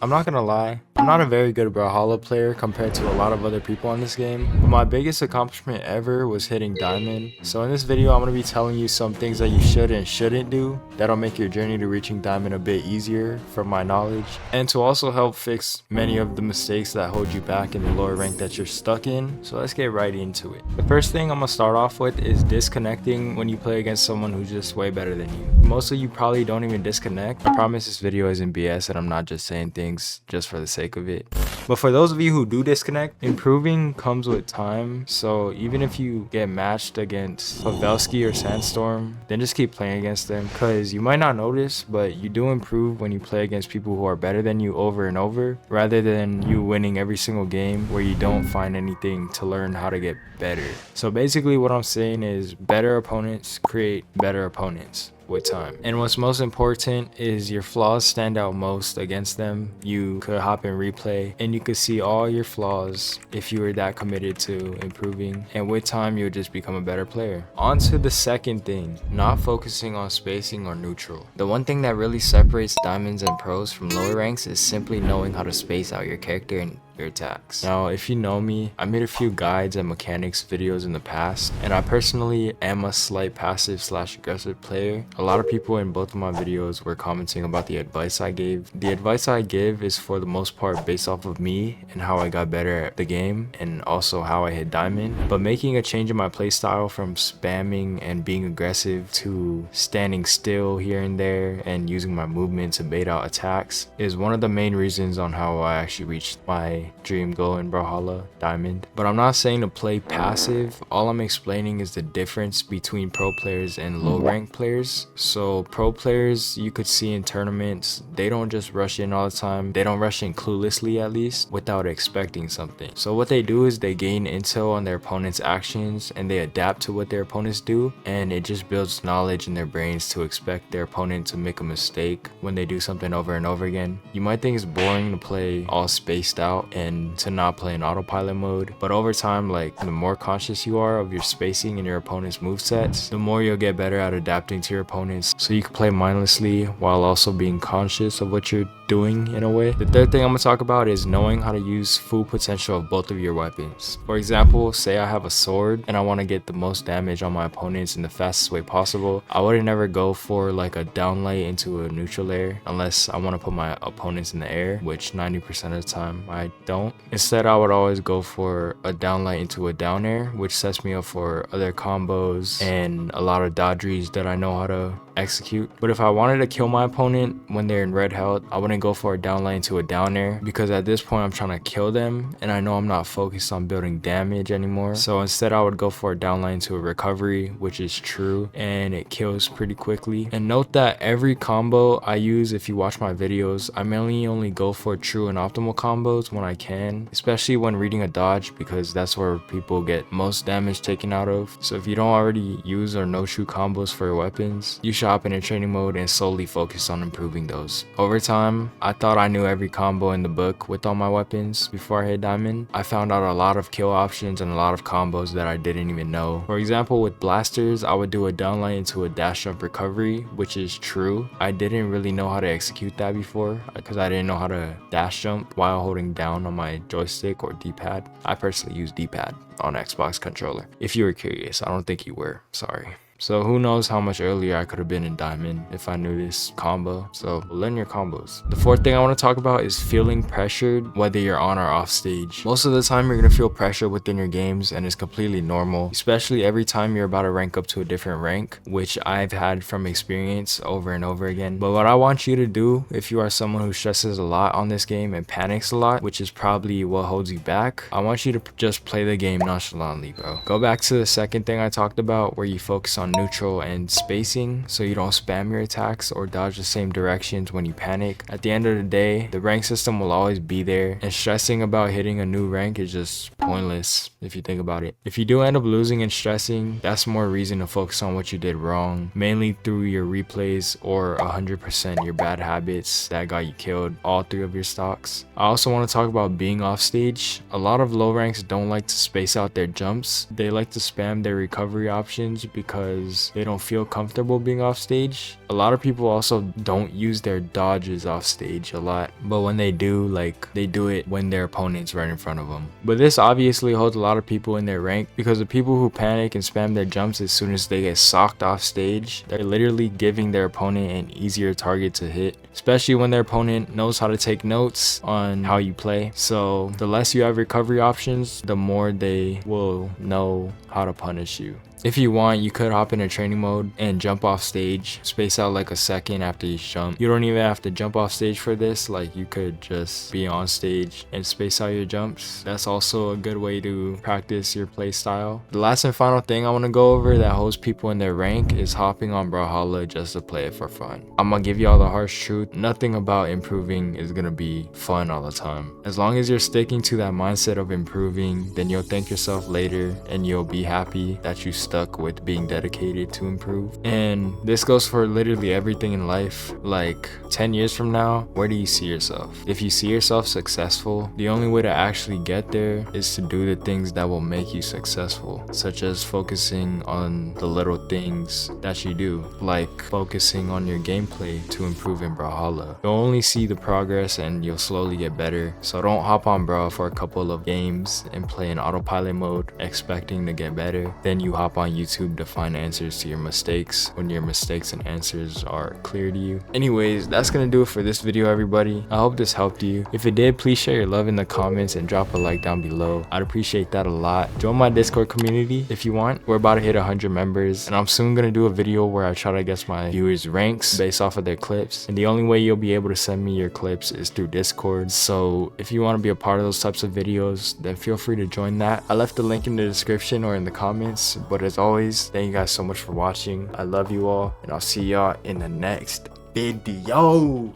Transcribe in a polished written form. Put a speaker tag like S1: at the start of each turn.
S1: I'm not gonna lie, I'm not a very good Brawlhalla player compared to a lot of other people in this game, but my biggest accomplishment ever was hitting Diamond. So in this video, I'm gonna be telling you some things that you should and shouldn't do that'll make your journey to reaching Diamond a bit easier from my knowledge, and to also help fix many of the mistakes that hold you back in the lower rank that you're stuck in. So let's get right into it. The first thing I'm gonna start off with is disconnecting when you play against someone who's just way better than you. Most of you probably don't even disconnect. I promise this video isn't BS and I'm not just saying things just for the sake of it. But for those of you who do disconnect, improving comes with time. So even if you get matched against Pavelski or Sandstorm, then just keep playing against them, because you might not notice, but you do improve when you play against people who are better than you over and over, rather than you winning every single game where you don't find anything to learn how to get better. So basically what I'm saying is better opponents create better opponents with time. And what's most important is your flaws stand out most against them. You could hop in replay and you could see all your flaws if you were that committed to improving, and with time you'll just become a better player. On to the second thing, not focusing on spacing or neutral. The one thing that really separates diamonds and pros from lower ranks is simply knowing how to space out your character and your attacks. Now, if you know me, I made a few guides and mechanics videos in the past, and I personally am a slight passive / aggressive player. A lot of people in both of my videos were commenting about the advice I gave. The advice I give is for the most part based off of me and how I got better at the game, and also how I hit diamond. But making a change in my playstyle from spamming and being aggressive to standing still here and there and using my movement to bait out attacks is one of the main reasons on how I actually reached my dream goal in Brawlhalla, Diamond. But I'm not saying to play passive. All I'm explaining is the difference between pro players and low rank players. So pro players, you could see in tournaments, they don't just rush in all the time. They don't rush in cluelessly, at least, without expecting something. So what they do is they gain intel on their opponent's actions and they adapt to what their opponents do, and it just builds knowledge in their brains to expect their opponent to make a mistake when they do something over and over again. You might think it's boring to play all spaced out and to not play in autopilot mode, but over time, like, the more conscious you are of your spacing and your opponent's movesets, the more you'll get better at adapting to your opponents, so you can play mindlessly while also being conscious of what you're doing in a way. The third thing I'm gonna talk about is knowing how to use full potential of both of your weapons. For example, say I have a sword and I want to get the most damage on my opponents in the fastest way possible. I would never go for like a downlight into a neutral air unless I want to put my opponents in the air, which 90% of the time I don't. Instead, I would always go for a downlight into a down air, which sets me up for other combos and a lot of dodgeries that I know how to execute. But if I wanted to kill my opponent when they're in red health, I wouldn't go for a downlight into a down air, because at this point I'm trying to kill them and I know I'm not focused on building damage anymore. So instead I would go for a downlight into a recovery, which is true and it kills pretty quickly. And note that every combo I use, if you watch my videos, I mainly only go for true and optimal combos when I can, especially when reading a dodge, because that's where people get most damage taken out of. So if you don't already use or know true combos for your weapons, you should hop in a training mode and solely focus on improving those. Over time, I thought I knew every combo in the book with all my weapons before I hit diamond. I found out a lot of kill options and a lot of combos that I didn't even know. For example, with blasters, I would do a downlight into a dash jump recovery, which is true. I didn't really know how to execute that before because I didn't know how to dash jump while holding down on my joystick or D-pad. I personally use D-pad on Xbox controller. If you were curious, I don't think you were, sorry. So who knows how much earlier I could have been in diamond if I knew this combo. So learn your combos. The fourth thing I want to talk about is feeling pressured whether you're on or off stage. Most of the time you're going to feel pressure within your games, and it's completely normal, especially every time you're about to rank up to a different rank, which I've had from experience over and over again. But what I want you to do, if you are someone who stresses a lot on this game and panics a lot, which is probably what holds you back, I want you to just play the game nonchalantly, bro. Go back to the second thing I talked about, where you focus on neutral and spacing so you don't spam your attacks or dodge the same directions when you panic. At the end of the day, the rank system will always be there, and stressing about hitting a new rank is just pointless if you think about it. If you do end up losing and stressing, that's more reason to focus on what you did wrong, mainly through your replays or 100% your bad habits that got you killed all three of your stocks. I also want to talk about being off stage. A lot of low ranks don't like to space out their jumps. They like to spam their recovery options because because they don't feel comfortable being off stage. A lot of people also don't use their dodges off stage a lot, but when they do, like, they do it when their opponent's right in front of them. But this obviously holds a lot of people in their rank, because the people who panic and spam their jumps as soon as they get socked off stage, they're literally giving their opponent an easier target to hit, especially when their opponent knows how to take notes on how you play. So the less you have recovery options, the more they will know how to punish you. If you want, you could hop into training mode and jump off stage, space out like a second after each jump. You don't even have to jump off stage for this, like you could just be on stage and space out your jumps. That's also a good way to practice your play style. The last and final thing I want to go over that holds people in their rank is hopping on Brawlhalla just to play it for fun. I'm gonna give y'all the harsh truth, nothing about improving is gonna be fun all the time. As long as you're sticking to that mindset of improving, then you'll thank yourself later and you'll be happy that you stuck with being dedicated to improve. And this goes for literally everything in life. Like 10 years from now, where do you see yourself? If you see yourself successful, the only way to actually get there is to do the things that will make you successful, such as focusing on the little things that you do, like focusing on your gameplay to improve in Brawlhalla. You'll only see the progress and you'll slowly get better. So don't hop on Brawl for a couple of games and play in autopilot mode expecting to get better. Then you hop on YouTube to find answers to your mistakes when your mistakes and answers are clear to you. Anyways, that's gonna do it for this video, everybody. I hope this helped you. If it did, please share your love in the comments and drop a like down below. I'd appreciate that a lot. Join my Discord community if you want. We're about to hit 100 members, and I'm soon gonna do a video where I try to guess my viewers' ranks based off of their clips. And the only way you'll be able to send me your clips is through Discord. So if you want to be a part of those types of videos, then feel free to join that. I left the link in the description or in the comments. But as always, thank you guys so much for watching. I love you all, and I'll see y'all in the next video.